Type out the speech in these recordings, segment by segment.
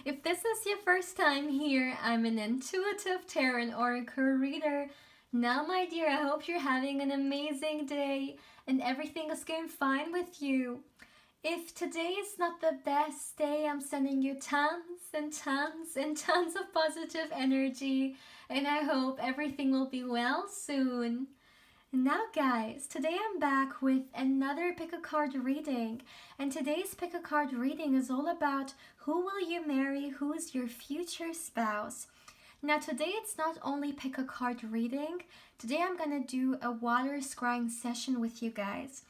If this is your first time here, I'm an intuitive tarot and oracle reader. Now, my dear, I hope you're having an amazing day and everything is going fine with you. If today is not the best day, I'm sending you tons and tons and tons of positive energy, and I hope everything will be well soon. Now guys, today I'm back with another pick a card reading, and today's pick a card reading is all about who will you marry, who's your future spouse. Now today it's not only pick a card reading, today I'm gonna do a water scrying session with you guys.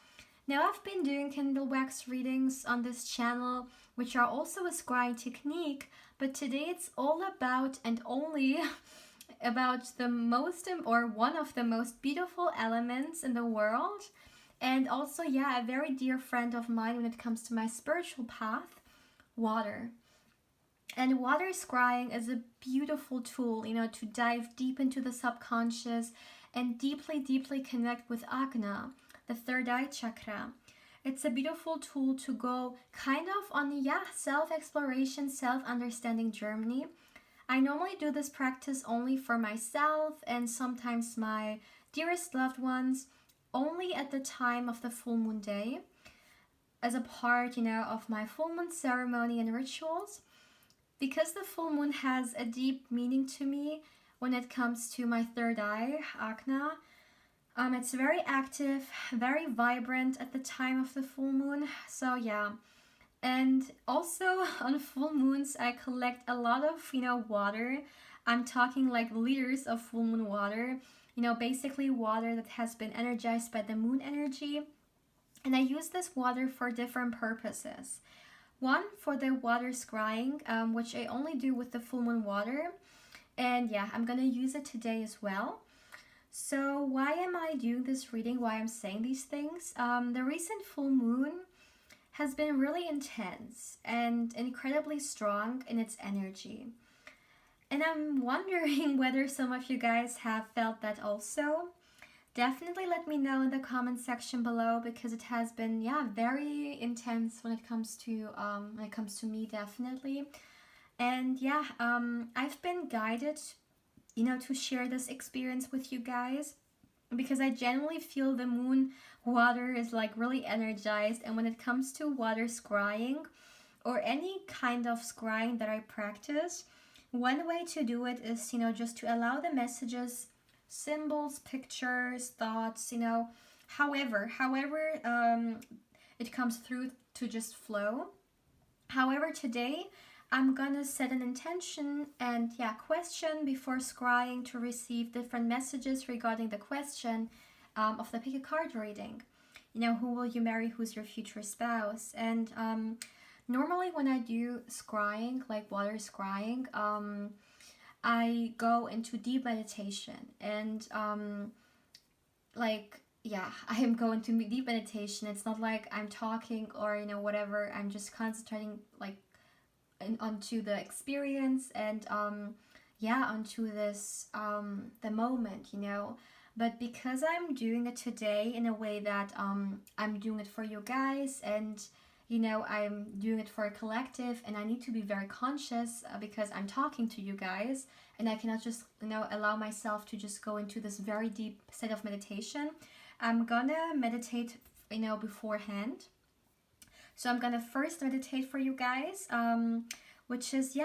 Now I've been doing candle wax readings on this channel, which are also a scrying technique, but today it's all about and only about the most or one of the most beautiful elements in the world, and also a very dear friend of mine when it comes to my spiritual path, water. And water scrying is a beautiful tool, to dive deep into the subconscious and deeply connect with Agna, the third eye chakra. It's a beautiful tool to go kind of on self-exploration, self-understanding journey. I normally do this practice only for myself and sometimes my dearest loved ones, only at the time of the full moon day, as a part, of my full moon ceremony and rituals. Because the full moon has a deep meaning to me when it comes to my third eye, Agna. It's very active, very vibrant at the time of the full moon. So and also on full moons, I collect a lot of, water. I'm talking like liters of full moon water. Basically water that has been energized by the moon energy. And I use this water for different purposes. One, for the water scrying, which I only do with the full moon water. And I'm gonna use it today as well. So why am I doing this reading? Why I'm saying these things? The recent full moon has been really intense and incredibly strong in its energy. And I'm wondering whether some of you guys have felt that also. Definitely let me know in the comment section below, because it has been very intense when it comes to me, definitely. And I've been guided, to share this experience with you guys, because I genuinely feel the moon water is like really energized. And when it comes to water scrying or any kind of scrying that I practice, one way to do it is, just to allow the messages, symbols, pictures, thoughts, however it comes through, to just flow. However, today I'm gonna set an intention and question before scrying to receive different messages regarding the question of the pick a card reading. Who will you marry? Who's your future spouse? And normally when I do scrying, like water scrying, I go into deep meditation, and I am going to deep meditation. It's not like I'm talking or whatever. I'm just concentrating onto the experience and onto this the moment, but because I'm doing it today in a way that I'm doing it for you guys, and I'm doing it for a collective, and I need to be very conscious because I'm talking to you guys, and I cannot just allow myself to just go into this very deep state of meditation. I'm gonna meditate beforehand. So I'm gonna first meditate for you guys, which is,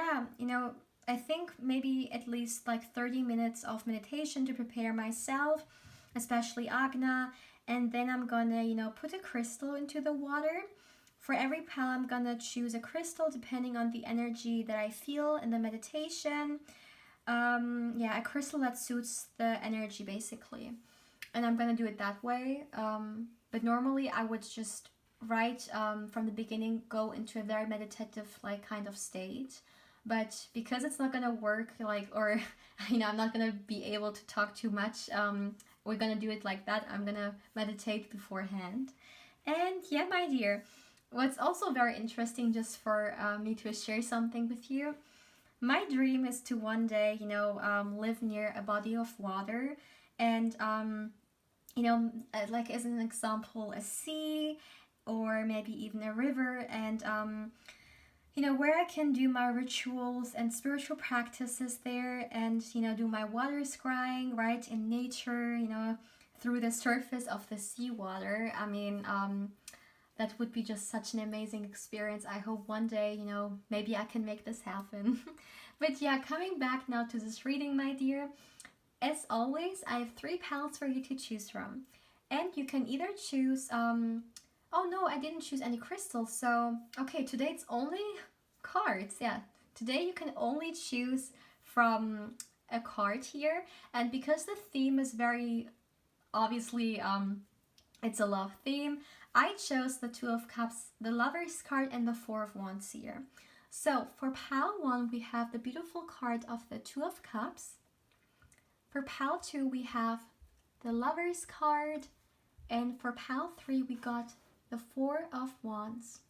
I think maybe at least like 30 minutes of meditation to prepare myself, especially Agna. And then I'm gonna, put a crystal into the water. For every pile, I'm gonna choose a crystal depending on the energy that I feel in the meditation. A crystal that suits the energy, basically. And I'm gonna do it that way. But normally I would just from the beginning go into a very meditative kind of state, but because it's not gonna work or I'm not gonna be able to talk too much, we're gonna do it like that. I'm gonna meditate beforehand. And my dear, what's also very interesting, just for me to share something with you, my dream is to one day live near a body of water, and like as an example, a sea, or maybe even a river, and where I can do my rituals and spiritual practices there, and do my water scrying right in nature, through the surface of the seawater. I mean, that would be just such an amazing experience. I hope one day, maybe I can make this happen. But yeah, coming back now to this reading, my dear, as always, I have 3 palettes for you to choose from. And you can either choose, oh no, I didn't choose any crystals. So, okay, today it's only cards. Yeah, today you can only choose from a card here. And because the theme is very, obviously, it's a love theme, I chose the Two of Cups, the Lover's card, and the Four of Wands here. So for pile 1, we have the beautiful card of the Two of Cups. For pile 2, we have the Lover's card. And for pile 3, we got the Four of Wands.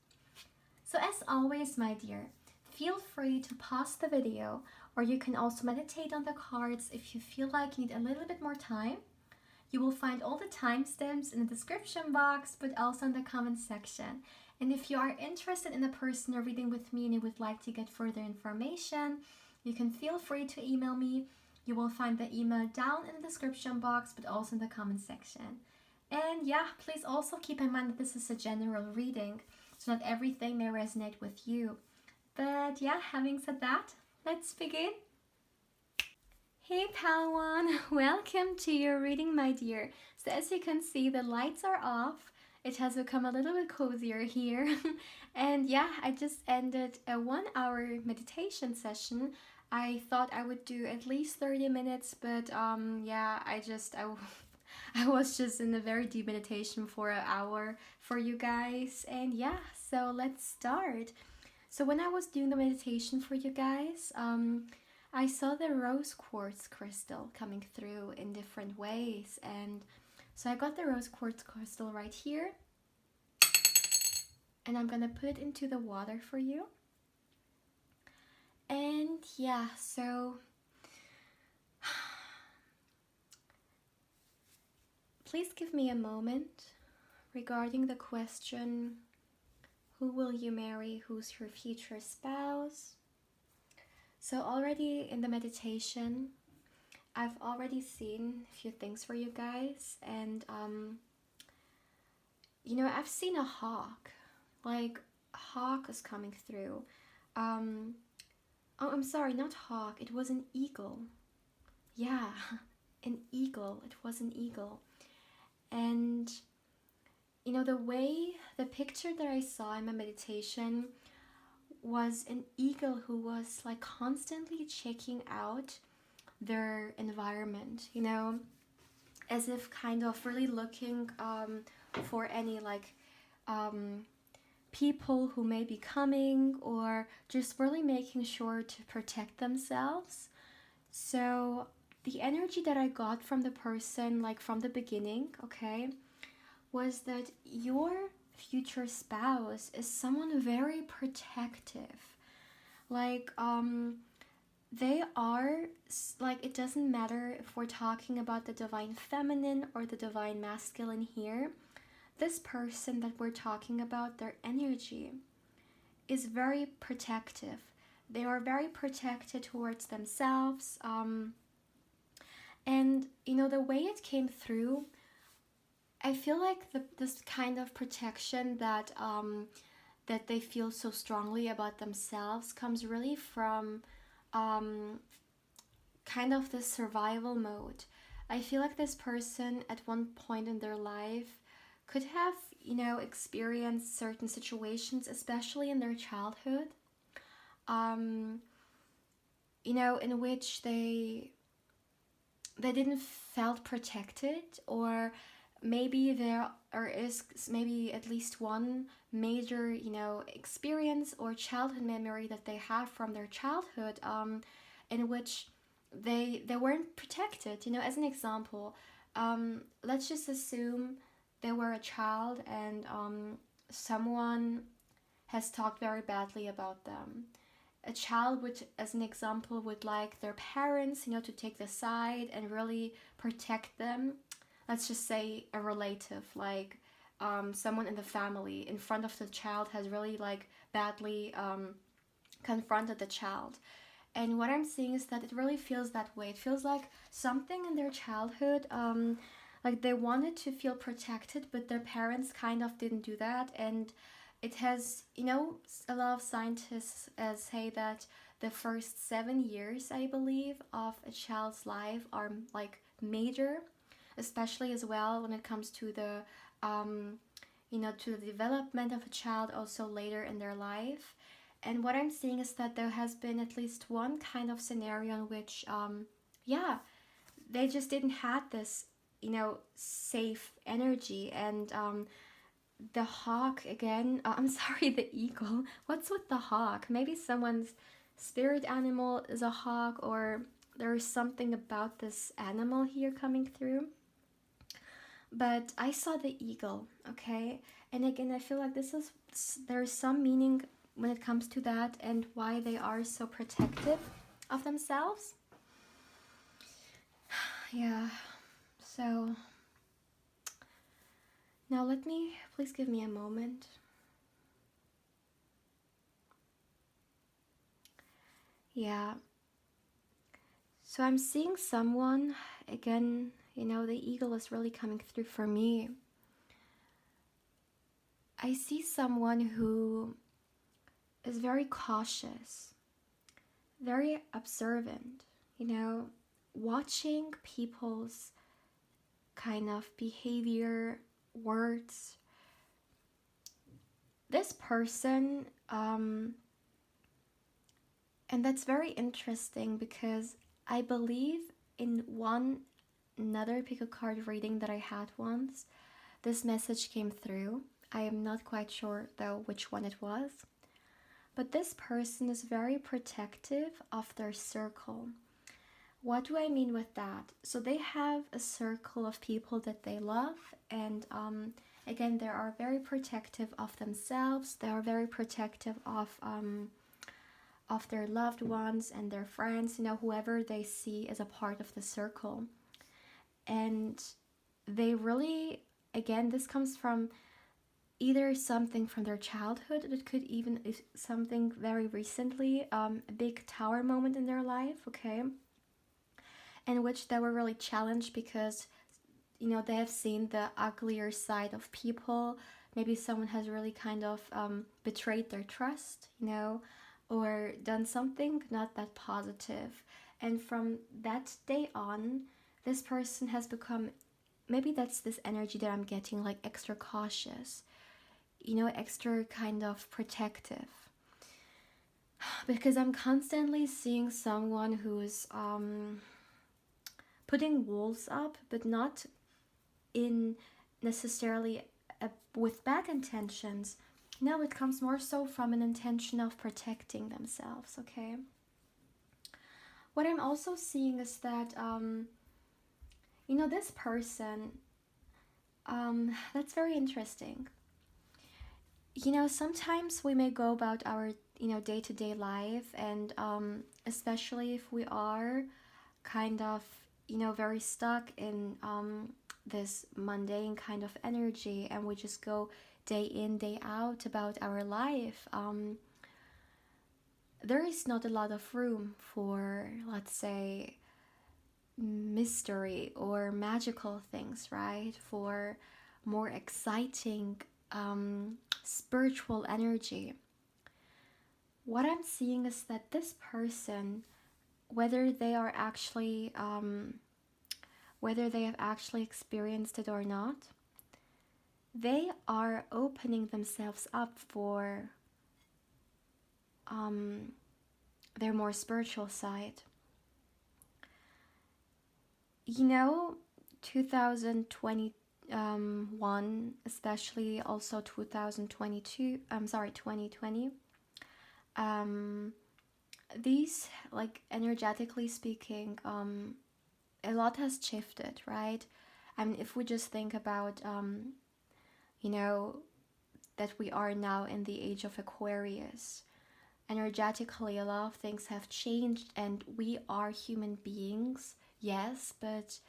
So as always, my dear, feel free to pause the video, or you can also meditate on the cards if you feel like you need a little bit more time. You will find all the timestamps in the description box, but also in the comment section. And if you are interested in a personal reading with me and you would like to get further information, you can feel free to email me. You will find the email down in the description box, but also in the comment section. And yeah, please also keep in mind that this is a general reading, so not everything may resonate with you. But yeah, having said that, let's begin. Hey Palawan, welcome to your reading, my dear. So as you can see, the lights are off. It has become a little bit cozier here. And yeah, I just ended a 1-hour meditation session. I thought I would do at least 30 minutes, but yeah, I was just in a very deep meditation for an hour for you guys. And yeah, so let's start. So when I was doing the meditation for you guys, I saw the rose quartz crystal coming through in different ways, and so I got the rose quartz crystal right here, and I'm gonna put it into the water for you. And yeah, so please give me a moment regarding the question, who will you marry? Who's your future spouse? So already in the meditation, I've already seen a few things for you guys, and I've seen a hawk, like a hawk is coming through. Oh, I'm sorry, not hawk, it was an eagle. Yeah, an eagle, it was an eagle. And the picture that I saw in my meditation was an eagle who was like constantly checking out their environment, as if kind of really looking for any people who may be coming, or just really making sure to protect themselves. So the energy that I got from the person, like from the beginning, okay, was that your future spouse is someone very protective. Like, they are, like, it doesn't matter if we're talking about the divine feminine or the divine masculine here. This person that we're talking about, their energy is very protective. They are very protected towards themselves. And, the way it came through, I feel like this kind of protection that they feel so strongly about themselves comes really from kind of this survival mode. I feel like this person at one point in their life could have, experienced certain situations, especially in their childhood, in which they didn't felt protected, or maybe there is maybe at least one major, experience or childhood memory that they have from their childhood, in which they weren't protected. As an example, let's just assume they were a child and someone has talked very badly about them. A child would, as an example, would like their parents, to take the side and really protect them. Let's just say a relative, like someone in the family in front of the child has really badly confronted the child. And what I'm seeing is that it really feels that way. It feels like something in their childhood, like they wanted to feel protected, but their parents kind of didn't do that. And it has, a lot of scientists say that the first 7 years, I believe, of a child's life are like major, especially as well when it comes to the, to the development of a child also later in their life. And what I'm seeing is that there has been at least one kind of scenario in which, yeah, they just didn't have this, safe energy. And the hawk again, I'm sorry, the eagle. What's with the hawk? Maybe someone's spirit animal is a hawk, or there's something about this animal here coming through. But I saw the eagle, okay? And again, I feel like there's some meaning when it comes to that and why they are so protective of themselves. Yeah, so now please give me a moment. Yeah, so I'm seeing someone, again, the eagle is really coming through for me. I see someone who is very cautious, very observant, watching people's kind of behavior, words. This person, and that's very interesting because I believe in another pick a card reading that I had once, this message came through. I am not quite sure though which one it was. But this person is very protective of their circle. What do I mean with that? So they have a circle of people that they love, and again, they are very protective of themselves. They are very protective of their loved ones and their friends, whoever they see as a part of the circle. And they really, again, this comes from either something from their childhood, it could even be something very recently, a big tower moment in their life, okay, in which they were really challenged because, they have seen the uglier side of people. Maybe someone has really kind of betrayed their trust, or done something not that positive. And from that day on, this person has become, maybe that's this energy that I'm getting, like extra cautious, extra kind of protective. Because I'm constantly seeing someone who's putting walls up, but not in necessarily with bad intentions. No, it comes more so from an intention of protecting themselves, okay? What I'm also seeing is that, this person, that's very interesting. Sometimes we may go about our, day-to-day life, and especially if we are kind of, very stuck in this mundane kind of energy, and we just go day in, day out about our life, there is not a lot of room for, let's say, mystery or magical things, right? For more exciting spiritual energy. What I'm seeing is that this person, whether they have actually experienced it or not, they are opening themselves up for their more spiritual side. 2021, especially also 2020, these, like, energetically speaking, a lot has shifted, right? I mean, if we just think about that we are now in the age of Aquarius, energetically a lot of things have changed, and we are human beings, yes, but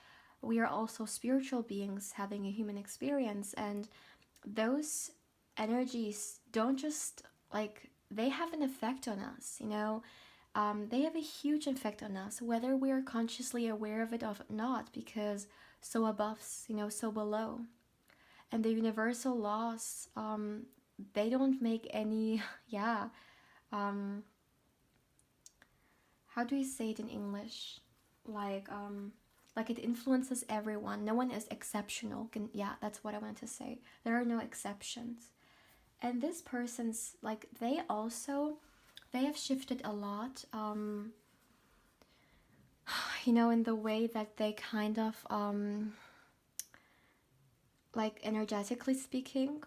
we are also spiritual beings having a human experience, and those energies don't just, like, they have an effect on us, you know. They have a huge effect on us, whether we are consciously aware of it or not, because so above, you know, so below. And the universal laws, they don't make any, yeah, um, how do we say it in English? Like it influences everyone. No one is exceptional. Yeah, that's what I want to say. There are no exceptions. And this person's like they have shifted a lot. You know, in the way that they kind of like energetically speaking,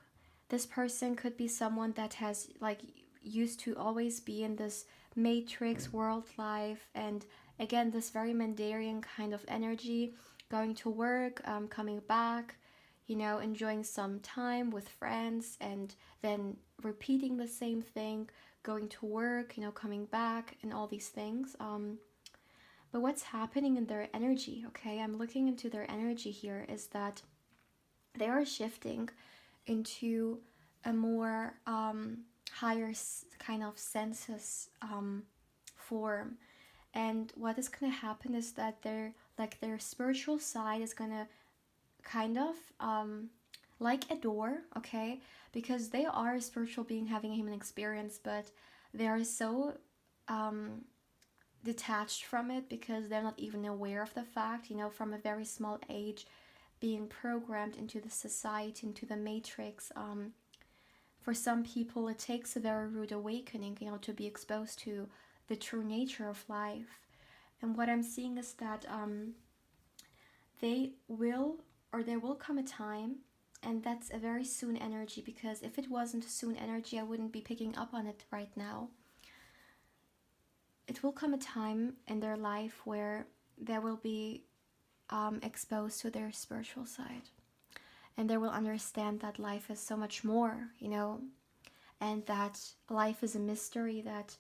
this person could be someone that has like used to always be in this matrix world life, and again this very Mandarian kind of energy, going to work, coming back, you know, enjoying some time with friends, and then repeating the same thing, going to work, you know, coming back, and all these things. But what's happening in their energy, okay, I'm looking into their energy here, is that they are shifting into a more higher kind of senses form. And what is going to happen is that their spiritual side is going to kind of like a door, okay, because they are a spiritual being having a human experience, but they are so detached from it because they're not even aware of the fact, you know, from a very small age, being programmed into the society, into the matrix. For some people, it takes a very rude awakening, you know, to be exposed to the true nature of life. And what I'm seeing is that they will, or there will come a time, and that's a very soon energy, because if it wasn't a soon energy, I wouldn't be picking up on it right now. It will come a time in their life where they will be exposed to their spiritual side, and they will understand that life is so much more, you know, and that life is a mystery, that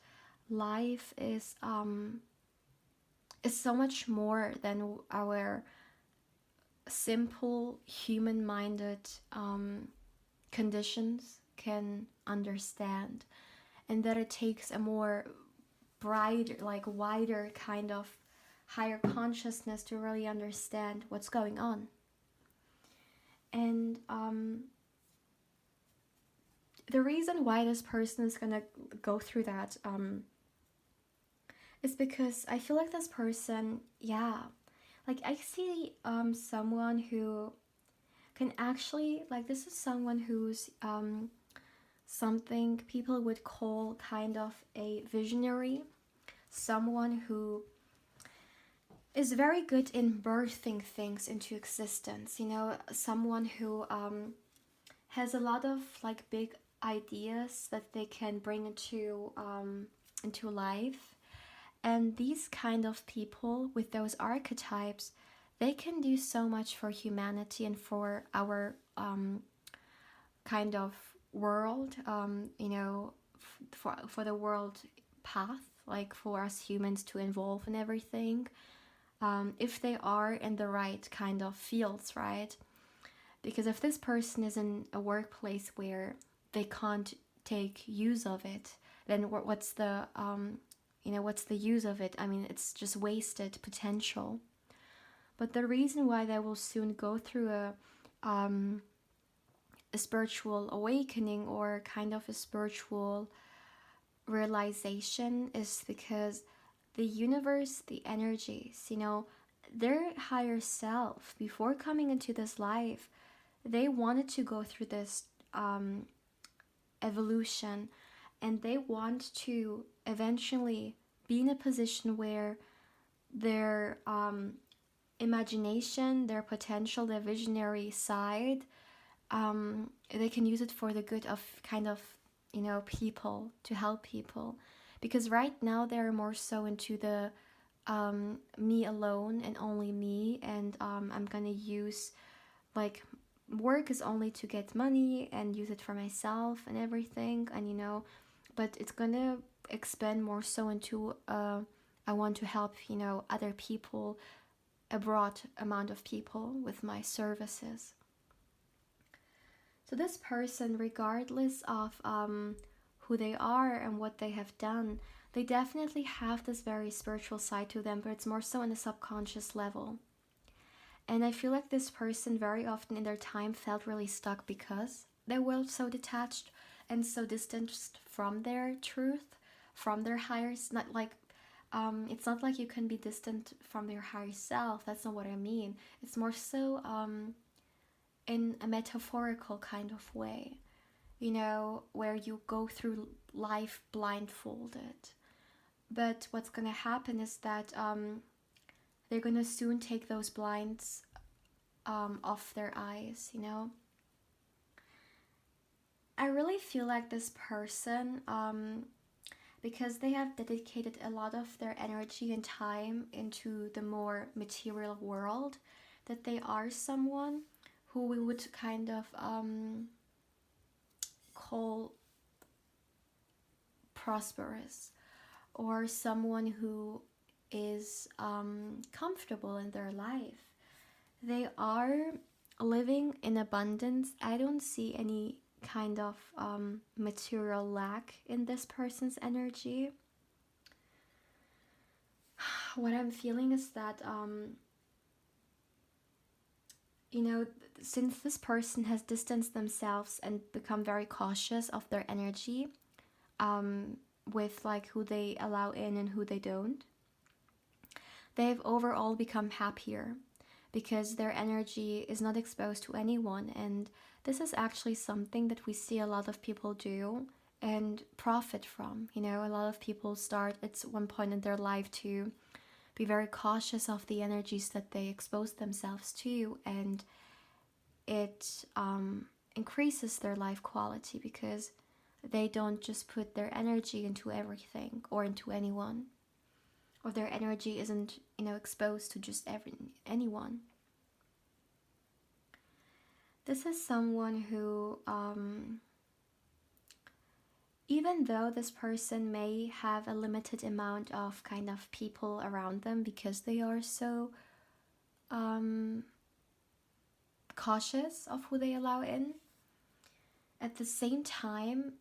life is so much more than our simple human-minded conditions can understand, and that it takes a more brighter, like wider kind of higher consciousness to really understand what's going on. And the reason why this person is gonna go through that is because I feel like this person, yeah, like I see someone who can actually, like, this is someone who's something people would call kind of a visionary, someone who is very good in birthing things into existence, you know, someone who has a lot of like big ideas that they can bring into life. And these kind of people with those archetypes, they can do so much for humanity and for our kind of world, you know, for the world path, like for us humans to evolve and everything, if they are in the right kind of fields, right? Because if this person is in a workplace where they can't take use of it, then what's the you know, what's the use of it? I mean, it's just wasted potential. But the reason why they will soon go through a spiritual awakening, or kind of a spiritual realization, is because the universe, the energies, you know, their higher self, before coming into this life, they wanted to go through this evolution, and they want to eventually be in a position where their imagination, their potential, their visionary side, they can use it for the good of kind of, you know, people, to help people. Because right now they're more so into the me alone and only me, and I'm gonna use, like, work is only to get money and use it for myself and everything, and you know, but it's gonna expand more so into I want to help, you know, other people, a broad amount of people with my services. So this person, regardless of who they are and what they have done. They definitely have this very spiritual side to them, but it's more so on a subconscious level. And I feel like this person very often in their time felt really stuck because they were so detached and so distanced from their truth, from their higher, not like, it's not like you can be distant from your higher self. That's not what I mean. It's more so in a metaphorical kind of way, you know, where you go through life blindfolded. But what's gonna happen is that they're gonna soon take those blinds off their eyes, you know. I really feel like this person, because they have dedicated a lot of their energy and time into the more material world, that they are someone who we would kind of call prosperous, or someone who is comfortable in their life. They are living in abundance. I don't see any kind of material lack in this person's energy. What I'm feeling is that you know, since this person has distanced themselves and become very cautious of their energy, with like who they allow in and who they don't, they've overall become happier because their energy is not exposed to anyone. And this is actually something that we see a lot of people do and profit from. You know, a lot of people start at one point in their life to be very cautious of the energies that they expose themselves to, and it increases their life quality because they don't just put their energy into everything or into anyone, or their energy isn't, you know, exposed to just anyone. This is someone who, even though this person may have a limited amount of kind of people around them because they are so cautious of who they allow in, at the same time,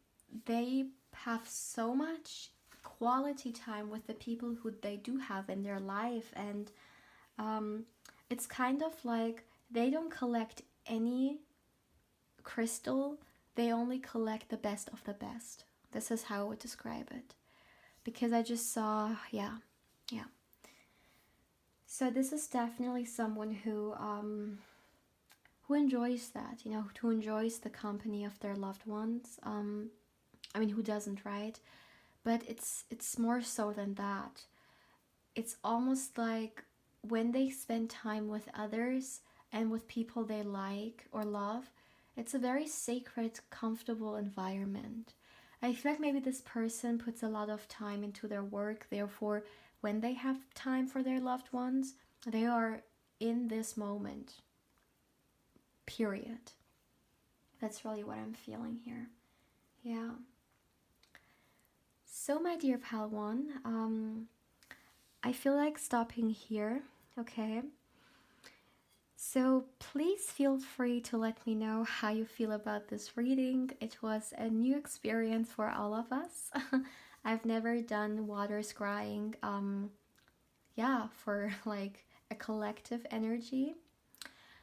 they have so much quality time with the people who they do have in their life. And it's kind of like they don't collect any crystal, they only collect the best of the best. This is how I would describe it, because I just saw, yeah. So this is definitely someone who enjoys that, you know, who enjoys the company of their loved ones. I mean, who doesn't, right? But it's more so than that. It's almost like when they spend time with others and with people they like or love, it's a very sacred, comfortable environment. I feel like maybe this person puts a lot of time into their work, therefore, when they have time for their loved ones, they are in this moment. Period. That's really what I'm feeling here. Yeah. So, my dear pal one, I feel like stopping here, okay? So please feel free to let me know how you feel about this reading. It was a new experience for all of us. I've never done water scrying, for like a collective energy.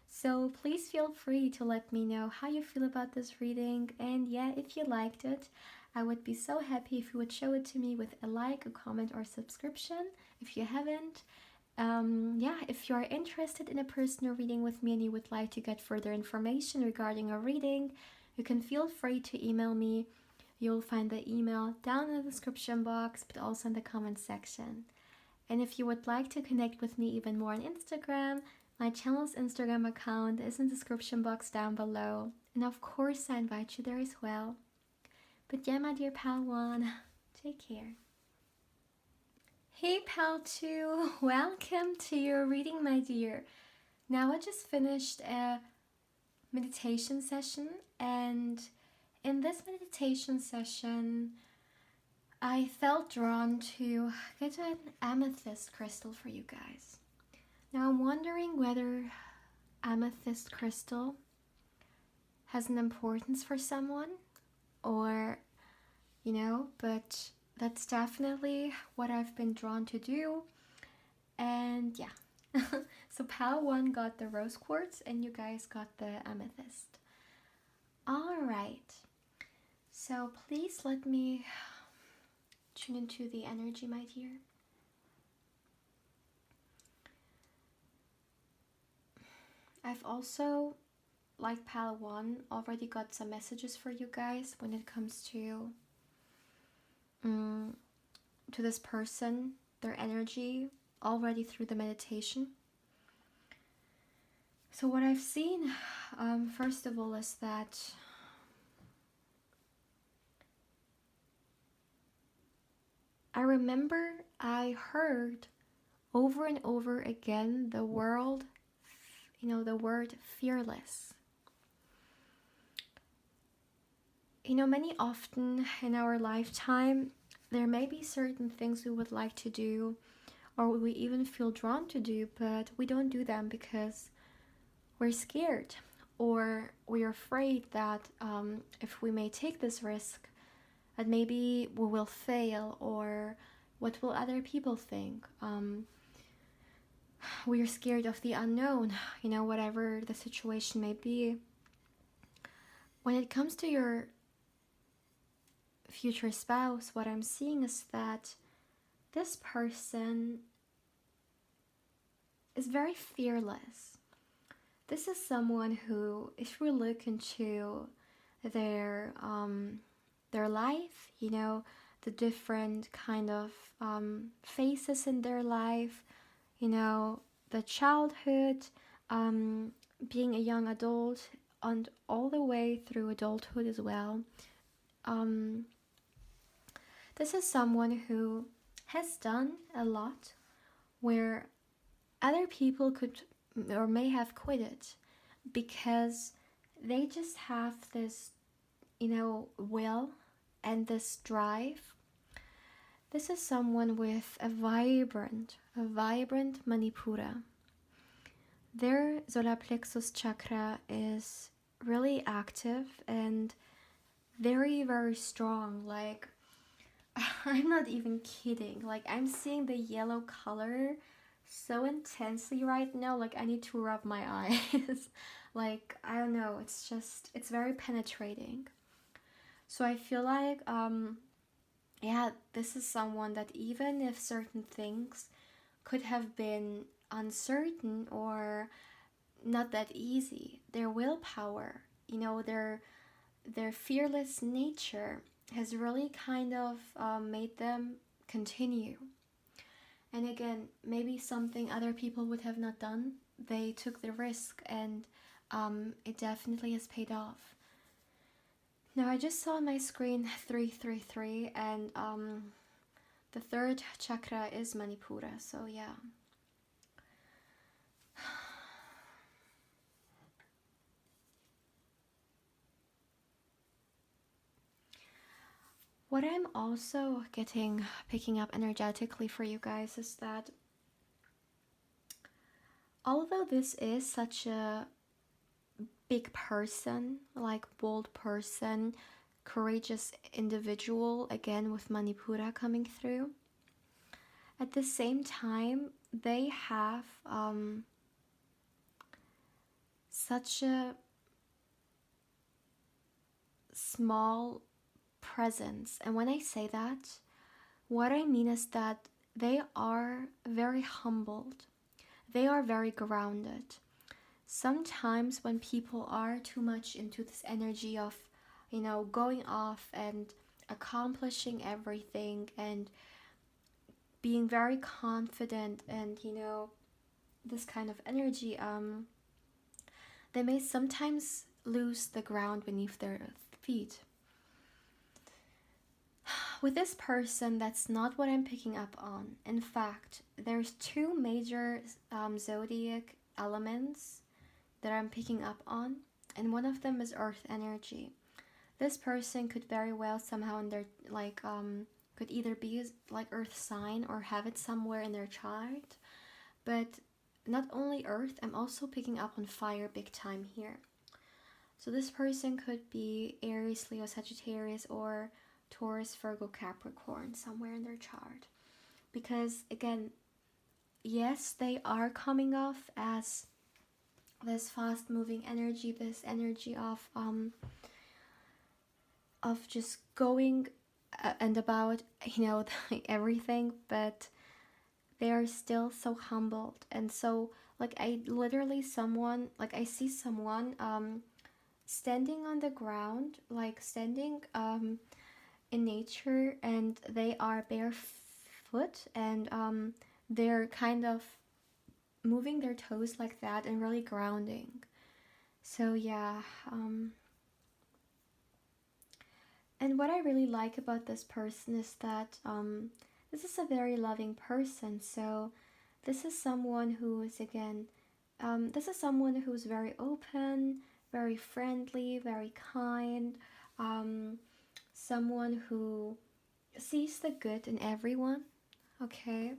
So please feel free to let me know how you feel about this reading. And yeah, if you liked it, I would be so happy if you would show it to me with a like, a comment, or subscription if you haven't. If you are interested in a personal reading with me and you would like to get further information regarding a reading, you can feel free to email me. You'll find the email down in the description box, but also in the comment section. And if you would like to connect with me even more on Instagram, my channel's Instagram account is in the description box down below. And of course, I invite you there as well. But yeah, my dear pal one, take care. Hey pal 2, welcome to your reading, my dear. Now I just finished a meditation session, and in this meditation session I felt drawn to get an amethyst crystal for you guys. Now I'm wondering whether amethyst crystal has an importance for someone, or you know, but that's definitely what I've been drawn to do. And yeah. So pile 1 got the rose quartz and you guys got the amethyst. All right. So please let me tune into the energy, my dear. I've also, like pile 1, already got some messages for you guys when it comes to this person, their energy, already through the meditation. So what I've seen, first of all, is that I remember I heard over and over again the word fearless. Many often in our lifetime, there may be certain things we would like to do, or we even feel drawn to do, but we don't do them because we're scared, or we're afraid that if we may take this risk, that maybe we will fail, or what will other people think? We're scared of the unknown, whatever the situation may be. When it comes to your future spouse, what I'm seeing is that this person is very fearless. This is someone who, if we look into their life, the different kind of phases in their life, the childhood, being a young adult, and all the way through adulthood as well. This is someone who has done a lot where other people could or may have quitted because they just have this, will and this drive. This is someone with a vibrant Manipura. Their solar plexus chakra is really active and very, very strong. Like, I'm not even kidding. Like, I'm seeing the yellow color so intensely right now. Like, I need to rub my eyes. Like, I don't know. It's very penetrating. So I feel like, this is someone that even if certain things could have been uncertain or not that easy, their willpower, their fearless nature has really kind of made them continue. And again, maybe something other people would have not done. They took the risk, and it definitely has paid off. Now, I just saw on my screen 333, and the third chakra is Manipura, so yeah. What I'm also picking up energetically for you guys is that although this is such a big person, like bold person, courageous individual, again with Manipura coming through, at the same time, they have such a small presence. And when I say that, what I mean is that they are very humbled. They are very grounded. Sometimes when people are too much into this energy of, going off and accomplishing everything and being very confident and, this kind of energy, they may sometimes lose the ground beneath their feet. With this person, that's not what I'm picking up on. In fact, there's 2 major zodiac elements that I'm picking up on, and one of them is earth energy. This person could very well somehow in their could either be like earth sign or have it somewhere in their chart. But not only earth, I'm also picking up on fire big time here. So this person could be Aries, Leo, Sagittarius, or Taurus, Virgo, Capricorn somewhere in their chart. Because again, yes, they are coming off as this fast moving energy, this energy of just going and about, you know, everything, but they are still so humbled. And so like I literally someone, like I see someone standing on the ground, like standing in nature, and they are barefoot, and they're kind of moving their toes like that and really grounding. So yeah, and what I really like about this person is that this is a very loving person. So this is someone who is, again, this is someone who's very open, very friendly, very kind, someone who sees the good in everyone, okay?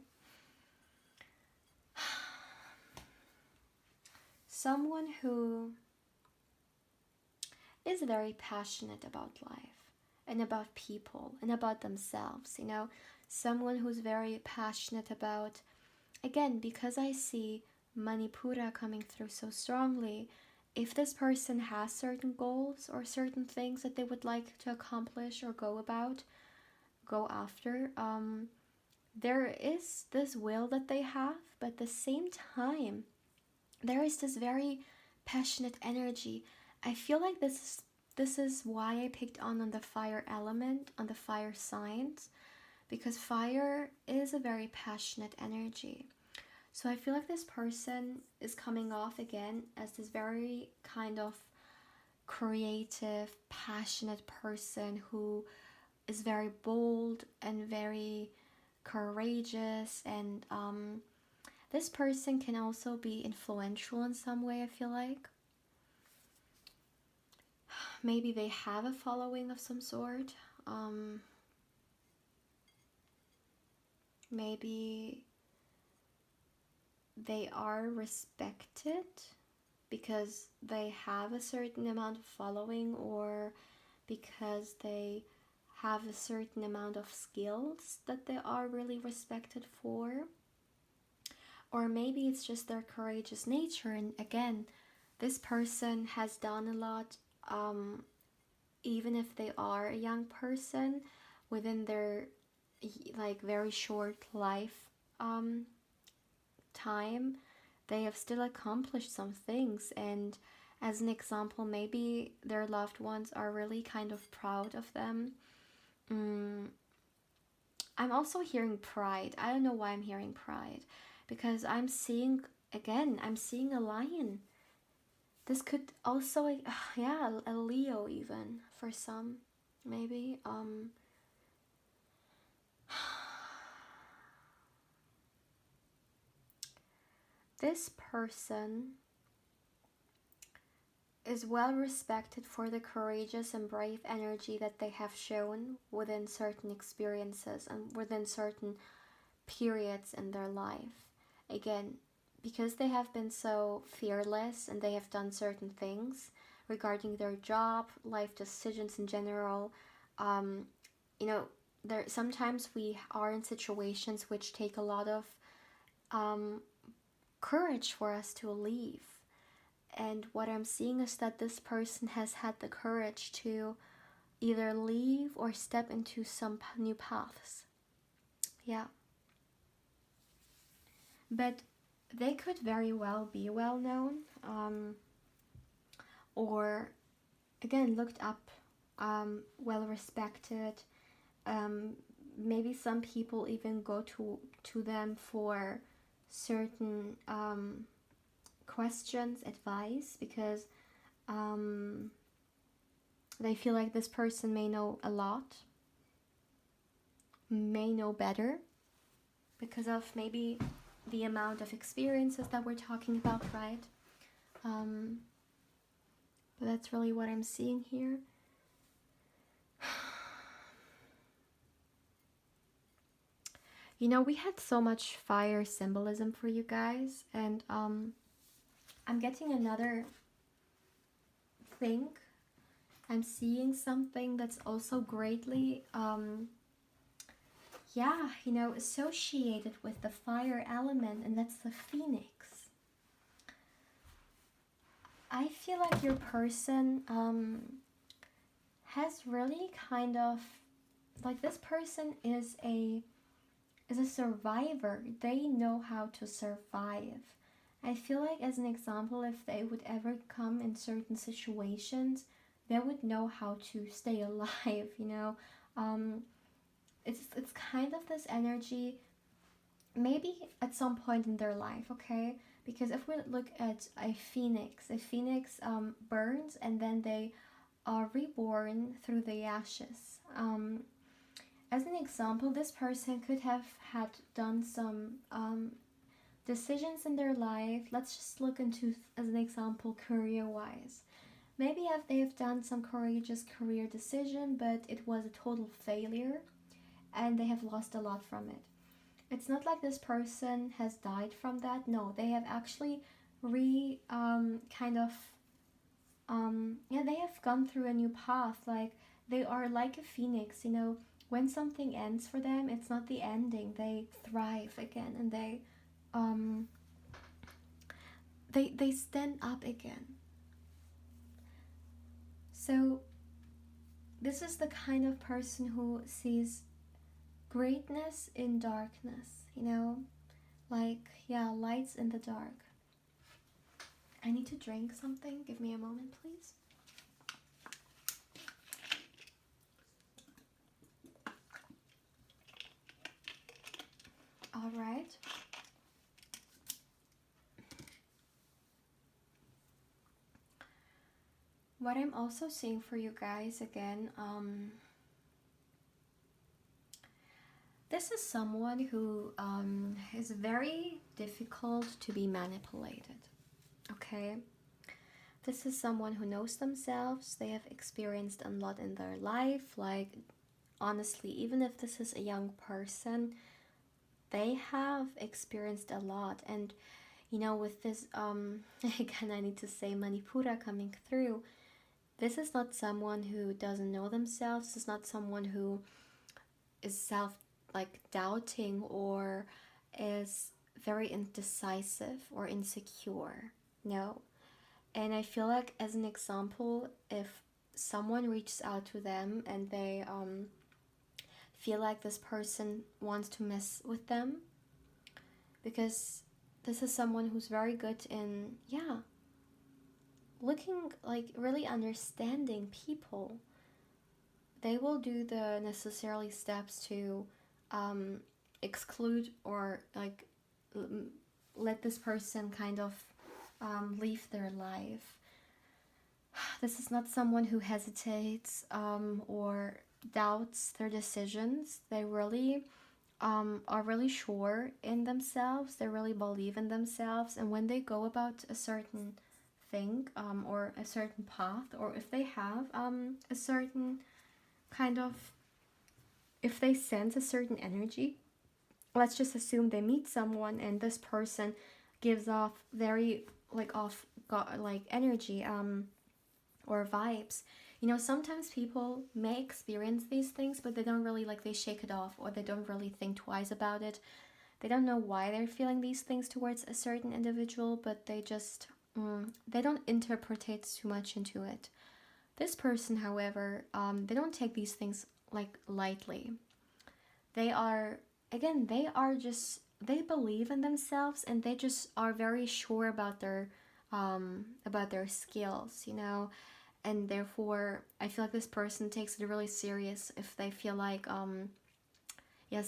Someone who is very passionate about life and about people and about themselves, you know? Someone who's very passionate about, again, because I see Manipura coming through so strongly, if this person has certain goals or certain things that they would like to accomplish or go after, there is this will that they have, but at the same time, there is this very passionate energy. I feel like this is why I picked on the fire element, on the fire signs, because fire is a very passionate energy. So I feel like this person is coming off again as this very kind of creative, passionate person who is very bold and very courageous, and this person can also be influential in some way, I feel like. Maybe they have a following of some sort. Maybe they are respected because they have a certain amount of following, or because they have a certain amount of skills that they are really respected for. Or maybe it's just their courageous nature. And again, this person has done a lot, even if they are a young person, within their like very short life time, they have still accomplished some things. And as an example, maybe their loved ones are really kind of proud of them. I'm also hearing pride. I don't know why I'm hearing pride, because I'm seeing, again, I'm seeing a lion. This could also, yeah, a Leo even for some, maybe. This person is well respected for the courageous and brave energy that they have shown within certain experiences and within certain periods in their life. Again, because they have been so fearless and they have done certain things regarding their job, life decisions in general, you know, there sometimes we are in situations which take a lot of courage for us to leave. And what I'm seeing is that this person has had the courage to either leave or step into some new paths. Yeah. But they could very well be well known, or again looked up, well respected. Maybe some people even go to them for certain questions, advice, because they feel like this person may know a lot, may know better, because of maybe the amount of experiences that we're talking about, right? But that's really what I'm seeing here. You know, we had so much fire symbolism for you guys, and I'm getting another thing I'm seeing something that's also greatly, yeah, you know, associated with the fire element, and that's the phoenix. I feel like your person has really kind of, like, this person is a survivor. They know how to survive. I feel like, as an example, if they would ever come in certain situations, they would know how to stay alive, you know. Um, it's kind of this energy, maybe at some point in their life, okay? Because if we look at a phoenix burns and then they are reborn through the ashes. As an example, this person could have had done some decisions in their life. Let's just look into, as an example, career-wise. Maybe if they have done some courageous career decision, but it was a total failure, and they have lost a lot from it. It's not like this person has died from that. No, they have actually kind of yeah, they have gone through a new path. Like, they are like a phoenix, you know. When something ends for them, it's not the ending. They thrive again, and um they stand up again. So this is the kind of person who sees greatness in darkness, you know? Like, yeah, lights in the dark. I need to drink something. Give me a moment, please. All right. What I'm also seeing for you guys again, this is someone who is very difficult to be manipulated. Okay? This is someone who knows themselves. They have experienced a lot in their life. Like, honestly, even if this is a young person, they have experienced a lot. And, you know, with this, again, I need to say Manipura coming through, this is not someone who doesn't know themselves. This is not someone who is doubting or is very indecisive or insecure. No. And I feel like, as an example, if someone reaches out to them and they feel like this person wants to mess with them, because this is someone who's very good in, yeah, looking, like, really understanding people. They will do the necessary steps to exclude or, like, let this person kind of leave their life. This is not someone who hesitates or doubts their decisions. They really are really sure in themselves. They really believe in themselves. And when they go about a certain thing or a certain path, or if they have a certain kind of, if they sense a certain energy, let's just assume they meet someone and this person gives off very like energy or vibes. You know, sometimes people may experience these things, but they don't really, like, they shake it off, or they don't really think twice about it. They don't know why they're feeling these things towards a certain individual, but they just they don't interpret too much into it. This person, however, they don't take these things like lightly. They are, again, they believe in themselves, and they just are very sure about their skills, you know. And therefore, I feel like this person takes it really serious if they feel like yeah,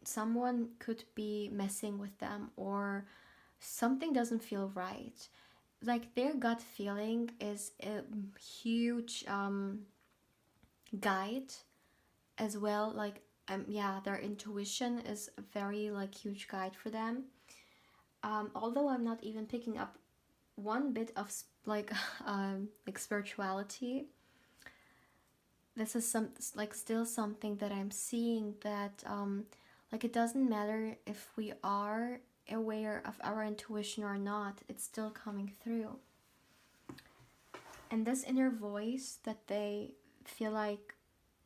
someone could be messing with them, or something doesn't feel right. Like, their gut feeling is a huge guide as well. Like, yeah, their intuition is a very, like, huge guide for them. Although I'm not even picking up one bit of like spirituality, this is still something that I'm seeing, that like, it doesn't matter if we are aware of our intuition or not, it's still coming through. And this inner voice that they feel like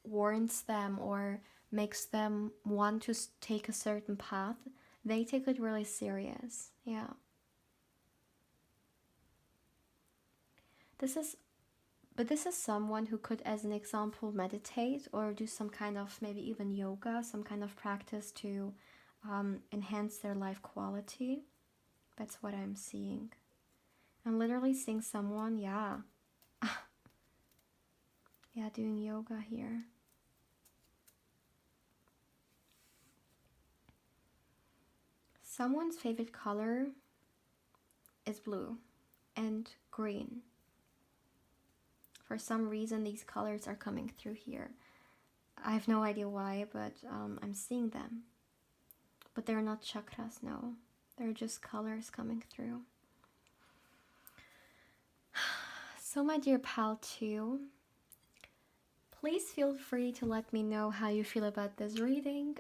warns them or makes them want to take a certain path, they take it really serious. Yeah. This is someone who could, as an example, meditate or do some kind of maybe even yoga, some kind of practice to enhance their life quality. That's what I'm seeing. I'm literally seeing someone, yeah, yeah, doing yoga here. Someone's favorite color is blue and green. For some reason, these colors are coming through here. I have no idea why, but I'm seeing them. But they're not chakras, no. They're just colors coming through. So my dear pal 2, please feel free to let me know how you feel about this reading.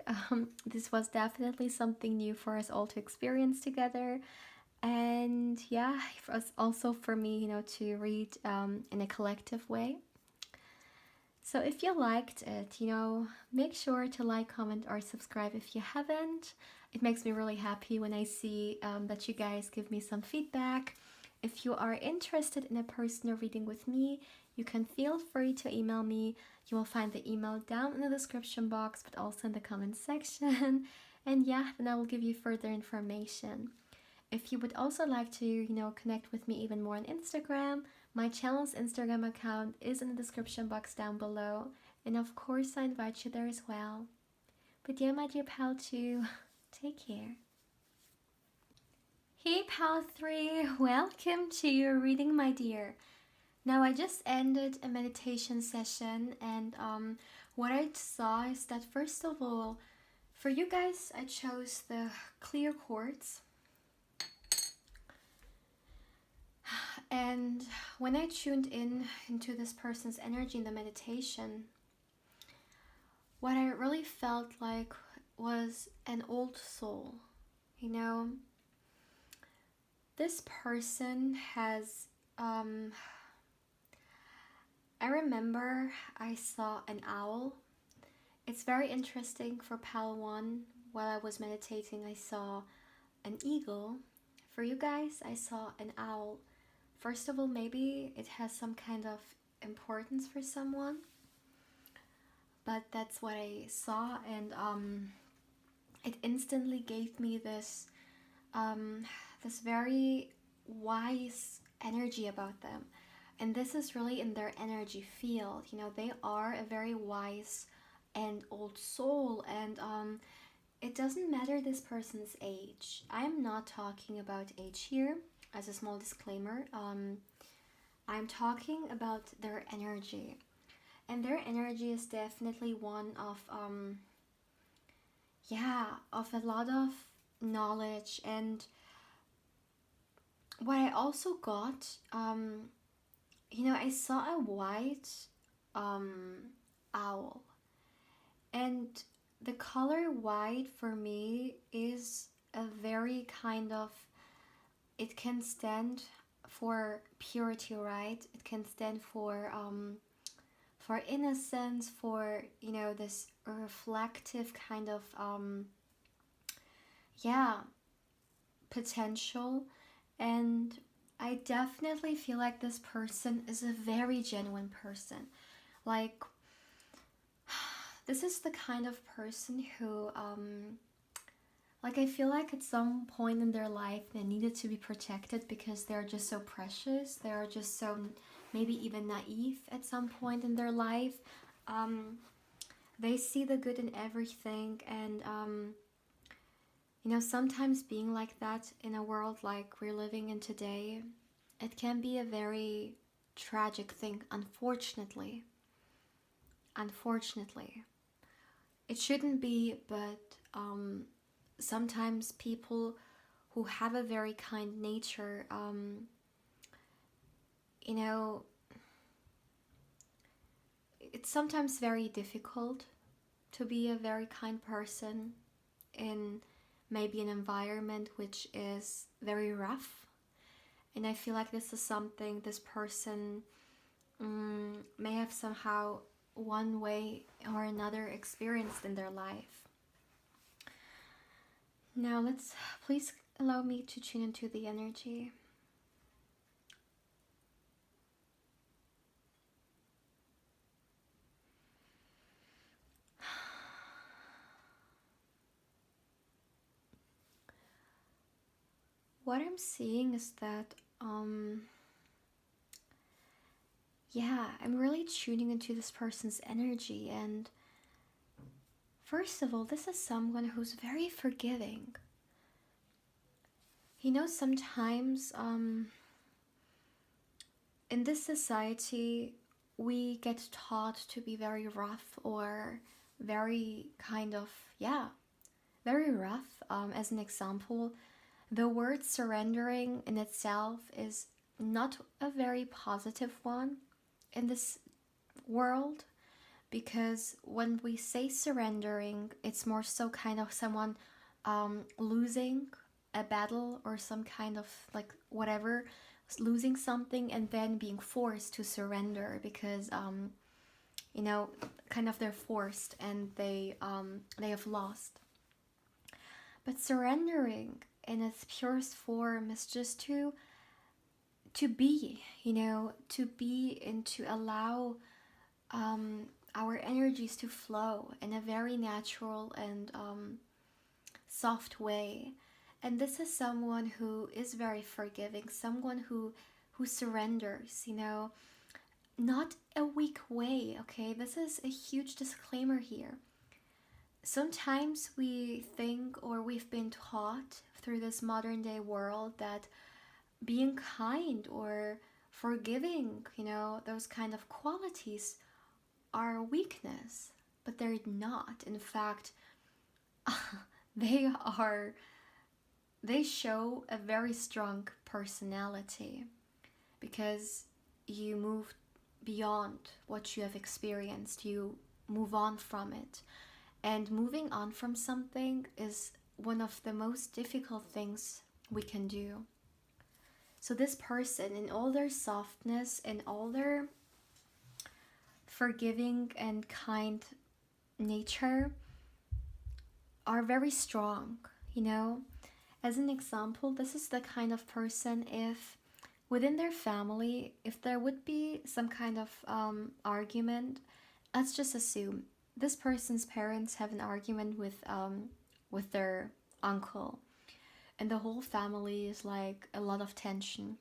This was definitely something new for us all to experience together. And yeah, also for me, to read in a collective way. So if you liked it, make sure to like, comment, or subscribe if you haven't. It makes me really happy when I see that you guys give me some feedback. If you are interested in a personal reading with me, you can feel free to email me. You will find the email down in the description box, but also in the comment section. And yeah, then I will give you further information. If you would also like to, connect with me even more on Instagram, my channel's Instagram account is in the description box down below. And of course, I invite you there as well. But yeah, my dear pal 2, take care. Hey pal 3, welcome to your reading, my dear. Now I just ended a meditation session, and what I saw is that first of all, for you guys, I chose the clear quartz. And when I tuned into this person's energy in the meditation, what I really felt like was an old soul. This person has, I remember I saw an owl. It's very interesting for Pal 1. While I was meditating, I saw an eagle. For you guys, I saw an owl. First of all, maybe it has some kind of importance for someone, but that's what I saw, and it instantly gave me this this very wise energy about them. And this is really in their energy field. They are a very wise and old soul, and it doesn't matter this person's age. I'm not talking about age here. As a small disclaimer, I'm talking about their energy. And their energy is definitely one of, of a lot of knowledge. And what I also got, I saw a white owl. And the color white for me is a very kind of, it can stand for purity, right? It can stand for innocence, for this reflective kind of potential. And I definitely feel like this person is a very genuine person. Like, this is the kind of person who I feel like at some point in their life they needed to be protected because they're just so precious. They are just so maybe even naive at some point in their life. They see the good in everything, and sometimes being like that in a world like we're living in today, it can be a very tragic thing, unfortunately. It shouldn't be, but sometimes people who have a very kind nature, it's sometimes very difficult to be a very kind person in maybe an environment which is very rough. And I feel like this is something this person may have somehow one way or another experienced in their life. Now please allow me to tune into the energy. What I'm seeing is that, I'm really tuning into this person's energy. And first of all, this is someone who's very forgiving. Sometimes in this society, we get taught to be very rough or very very rough. As an example, the word surrendering in itself is not a very positive one in this world, because when we say surrendering, it's more so kind of someone losing a battle or some kind of like whatever, losing something and then being forced to surrender because kind of they're forced and they have lost. But surrendering in its purest form is just to be, to be and to allow our energies to flow in a very natural and soft way. And this is someone who is very forgiving, someone who surrenders, not a weak way, okay? This is a huge disclaimer here. Sometimes we think, or we've been taught through this modern day world, that being kind or forgiving, those kind of qualities are weakness, but they're not. In fact, they show a very strong personality, because you move beyond what you have experienced, you move on from it. And moving on from something is one of the most difficult things we can do. So this person, in all their softness and all their forgiving and kind nature, are very strong, As an example, this is the kind of person, if within their family, if there would be some kind of argument, let's just assume this person's parents have an argument with their uncle, and the whole family is like a lot of tension.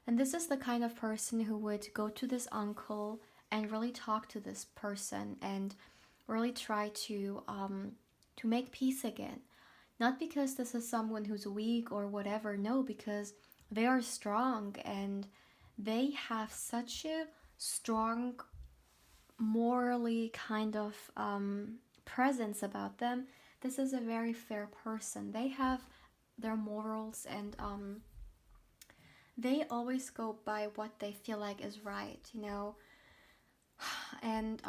And this is the kind of person who would go to this uncle and really talk to this person and really try to make peace again. Not because this is someone who's weak or whatever, no, because they are strong and they have such a strong morally kind of presence about them. This is a very fair person. They have their morals, and they always go by what they feel like is right, And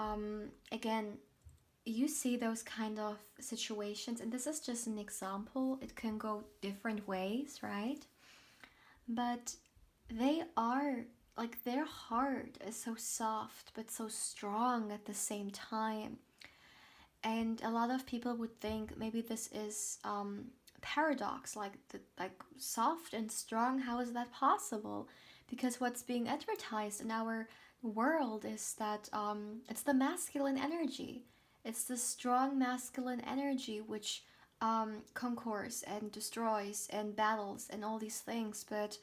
again, you see those kind of situations, and this is just an example. It can go different ways, right? But they are like, their heart is so soft but so strong at the same time. And a lot of people would think maybe this is paradox, like soft and strong. How is that possible? Because what's being advertised in our world is that it's the masculine energy. It's the strong masculine energy which conquers and destroys and battles and all these things. But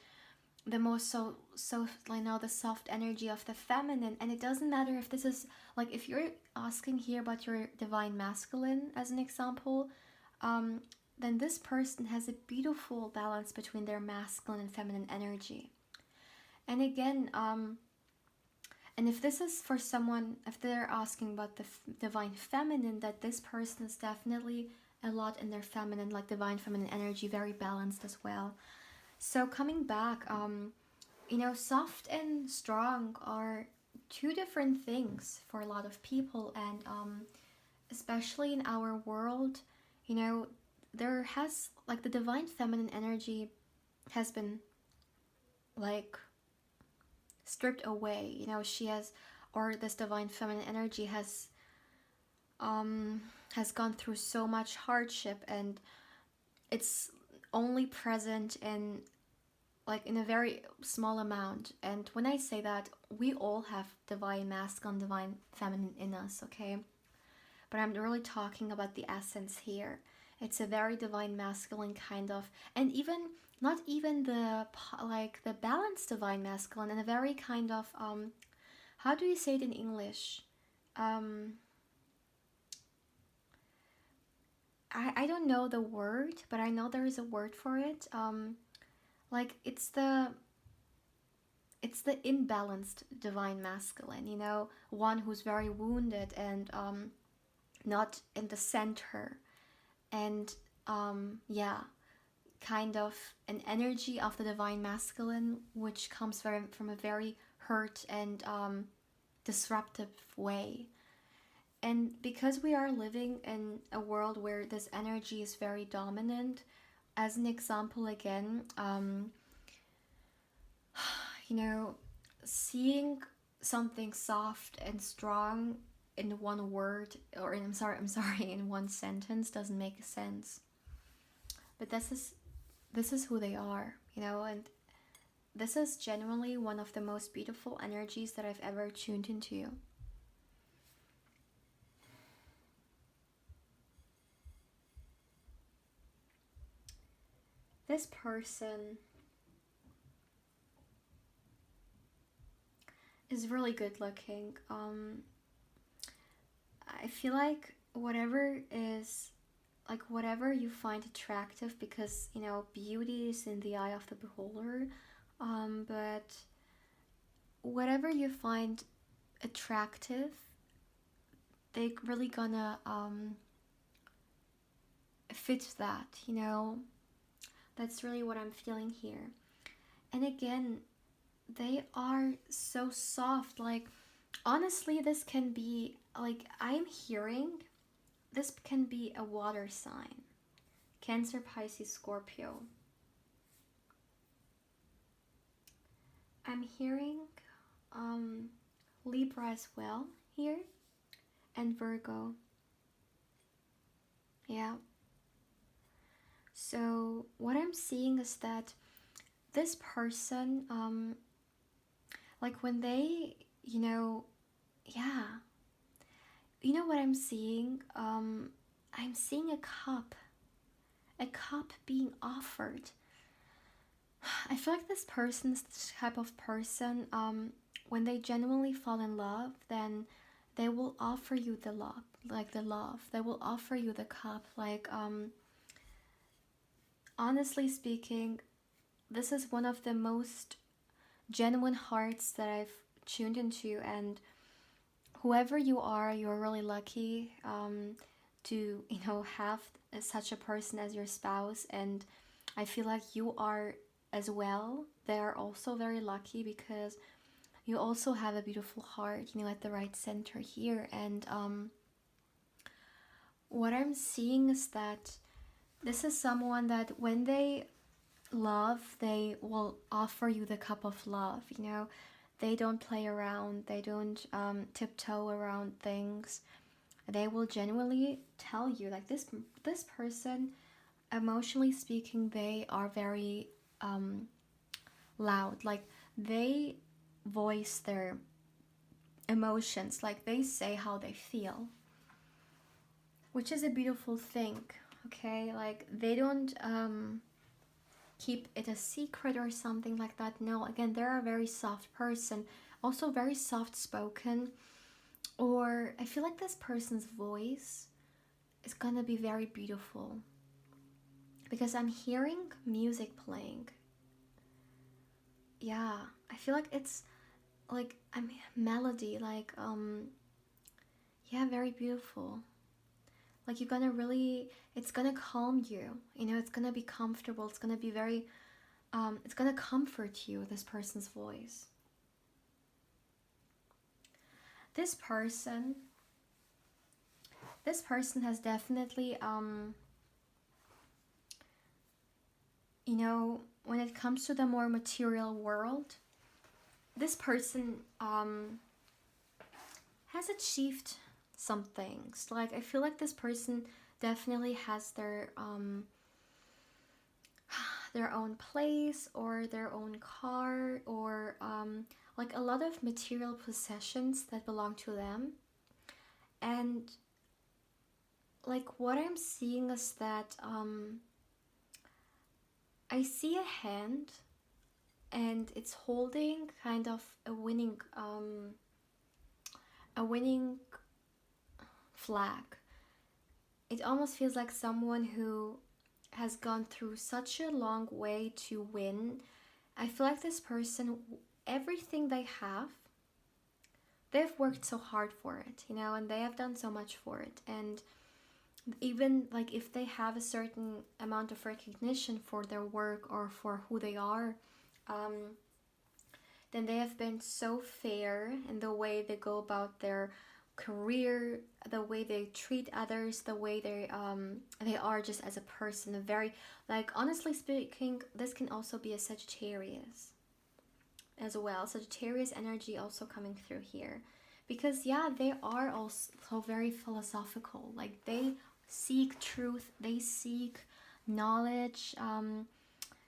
the most the soft energy of the feminine. And it doesn't matter if this is like, if you're asking here about your divine masculine as an example, then this person has a beautiful balance between their masculine and feminine energy. And again, and if this is for someone, if they're asking about the divine feminine, that this person is definitely a lot in their feminine, like divine feminine energy, very balanced as well. So coming back, soft and strong are two different things for a lot of people. And especially in our world, there has, like, the divine feminine energy has been, like, stripped away. You know, she has, or this divine feminine energy has gone through so much hardship, and it's only present in like in a very small amount. And when I say that, we all have divine masculine, divine feminine in us, okay? But I'm really talking about the essence here. It's a very divine masculine kind of, and even not even the like the balanced divine masculine, and a very kind of how do you say it in English? Um, I don't know the word, but I know there is a word for it. Like it's the imbalanced divine masculine, you know, one who's very wounded and not in the center, and yeah, kind of an energy of the divine masculine which comes from a very hurt and disruptive way. And because we are living in a world where this energy is very dominant, as an example again, you know, seeing something soft and strong in one word, or I'm sorry, in one sentence doesn't make sense. But this is who they are, you know, and this is genuinely one of the most beautiful energies that I've ever tuned into. This person is really good looking. I feel like whatever you find attractive, because you know beauty is in the eye of the beholder, but whatever you find attractive, they really gonna fit that, you know. That's really what I'm feeling here. And again, they are so soft. Like, honestly, this can be, like, I'm hearing this can be a water sign: Cancer, Pisces, Scorpio. I'm hearing um, Libra as well here, and Virgo. Yeah. So, what I'm seeing is that this person, like when they, you know, yeah, you know what I'm seeing? I'm seeing a cup being offered. I feel like this person's the type of person, when they genuinely fall in love, then they will offer you the love, like the love. They will offer you the cup. Like, honestly speaking, this is one of the most genuine hearts that I've tuned into, and whoever you are, you're really lucky to have such a person as your spouse, and I feel like you are as well. They are also very lucky because you also have a beautiful heart, at the right center here. And what I'm seeing is that this is someone that when they love, they will offer you the cup of love. They don't play around, they don't tiptoe around things. They will genuinely tell you, like, this person, emotionally speaking, they are very loud. Like, they voice their emotions, like they say how they feel, which is a beautiful thing. Okay, like they don't keep it a secret or something like that. No, again, they're a very soft person, also very soft spoken. Or I feel like this person's voice is gonna be very beautiful because I'm hearing music playing. Yeah, I feel like it's like I'm melody, like yeah, very beautiful. Like you're gonna really, it's gonna calm you. It's gonna be comfortable. It's gonna be very, it's gonna comfort you. This person's voice. This person, this person has definitely, when it comes to the more material world, this person has achieved some things. Like, I feel like this person definitely has their own place or their own car or like a lot of material possessions that belong to them. And like what I'm seeing is that I see a hand and it's holding kind of a winning flag. It almost feels like someone who has gone through such a long way to win. I feel like this person, everything they have, they've worked so hard for it, you know, and they have done so much for it. And even like if they have a certain amount of recognition for their work or for who they are, then they have been so fair in the way they go about their career, the way they treat others, the way they are just as a person. A very, like, honestly speaking, this can also be a Sagittarius as well. Sagittarius energy also coming through here, because yeah, they are also very philosophical. Like, they seek truth, they seek knowledge.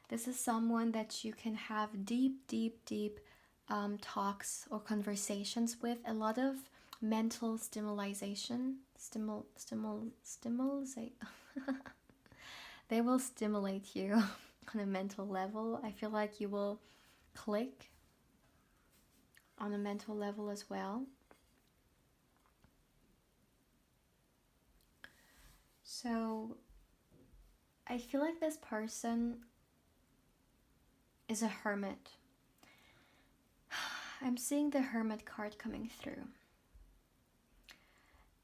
This is someone that you can have deep talks or conversations with. A lot of mental stimulation. They will stimulate you on a mental level. I feel like you will click on a mental level as well. So I feel like this person is a hermit. I'm seeing the hermit card coming through.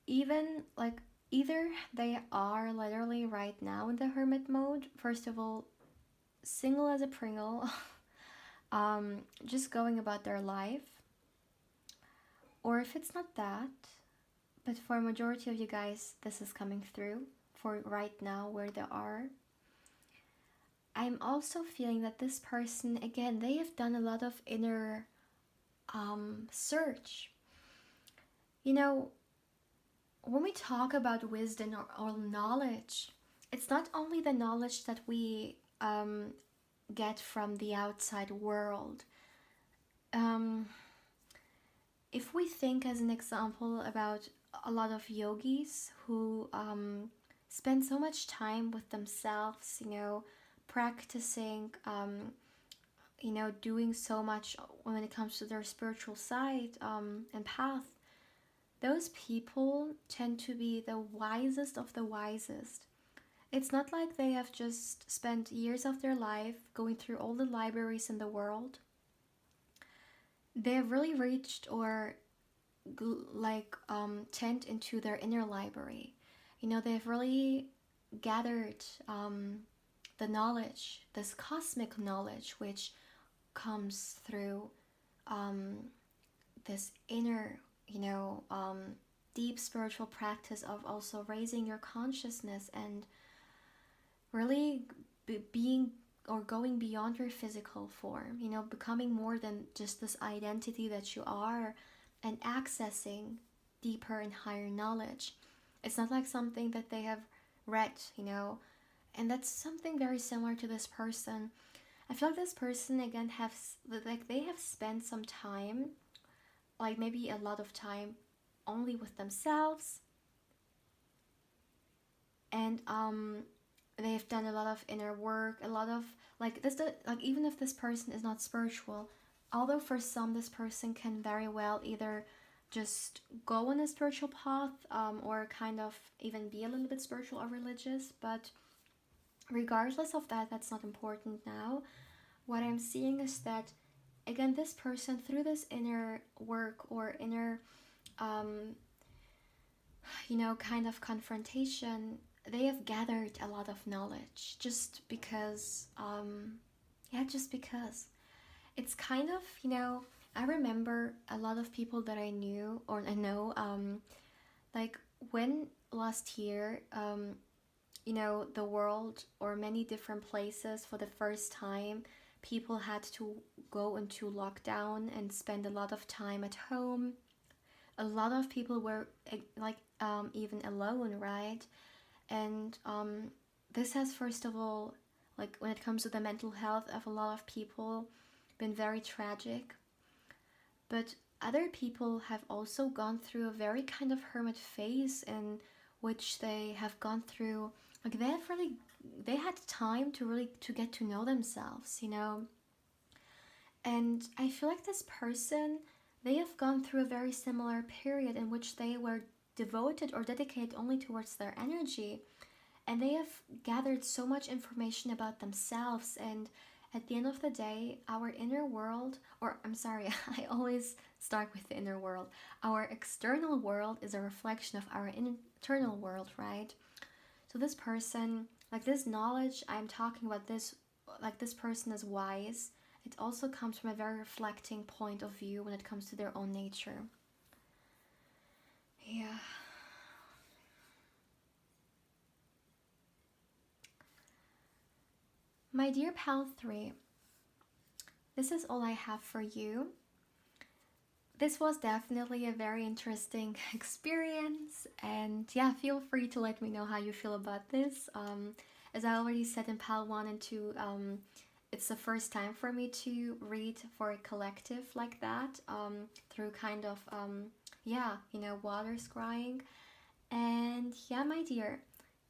Even like either they are literally right now in the hermit mode, first of all, single as a Pringle, just going about their life, or if it's not that, but for a majority of you guys, this is coming through for right now where they are. I'm also feeling that this person, again, they have done a lot of inner search. You know, when we talk about wisdom or knowledge, it's not only the knowledge that we get from the outside world. If we think as an example about a lot of yogis who spend so much time with themselves, you know, practicing, you know, doing so much when it comes to their spiritual side and path, those people tend to be the wisest of the wisest. It's not like they have just spent years of their life going through all the libraries in the world. They have really reached or tend into their inner library. You know, they've really gathered the knowledge, this cosmic knowledge, which comes through this inner, you know, deep spiritual practice of also raising your consciousness and really being or going beyond your physical form, you know, becoming more than just this identity that you are and accessing deeper and higher knowledge. It's not like something that they have read, you know, and that's something very similar to this person. I feel like this person again they have spent some time, like maybe a lot of time only with themselves, and they've done a lot of inner work, a lot of even if this person is not spiritual, although for some this person can very well either just go on a spiritual path or kind of even be a little bit spiritual or religious, but regardless of that, that's not important now. What I'm seeing is that again, this person, through this inner work or inner you know, kind of confrontation, they have gathered a lot of knowledge just because just because it's kind of, you know, I remember a lot of people that I knew or I know, like when last year, you know, the world or many different places for the first time people had to go into lockdown and spend a lot of time at home. A lot of people were even alone, right? And this has, first of all, like when it comes to the mental health of a lot of people, been very tragic. But other people have also gone through a very kind of hermit phase in which they have gone through, like they had time to really to get to know themselves, you know. And I feel like this person, they have gone through a very similar period in which they were devoted or dedicated only towards their energy, and they have gathered so much information about themselves. And at the end of the day, our inner world, or I'm sorry, I always start with the inner world. Our external world is a reflection of our internal world, right? So this person, like this knowledge I'm talking about, this like this person is wise. It also comes from a very reflecting point of view when it comes to their own nature. Yeah. My dear pal 3, this is all I have for you. This was definitely a very interesting experience, and yeah, feel free to let me know how you feel about this. As I already said in pal 1 and 2, it's the first time for me to read for a collective like that, through kind of, yeah, you know, water scrying. And yeah, my dear,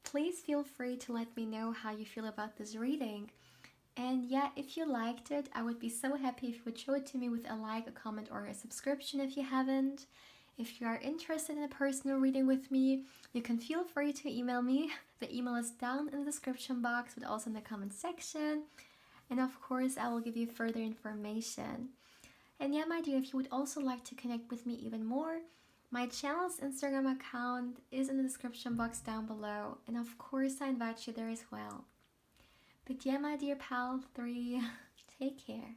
please feel free to let me know how you feel about this reading. And yeah, if you liked it, I would be so happy if you would show it to me with a like, a comment, or a subscription if you haven't. If you are interested in a personal reading with me, you can feel free to email me. The email is down in the description box, but also in the comment section. And of course, I will give you further information. And yeah, my dear, if you would also like to connect with me even more, my channel's Instagram account is in the description box down below. And of course, I invite you there as well. But yeah, my dear pal 3, take care.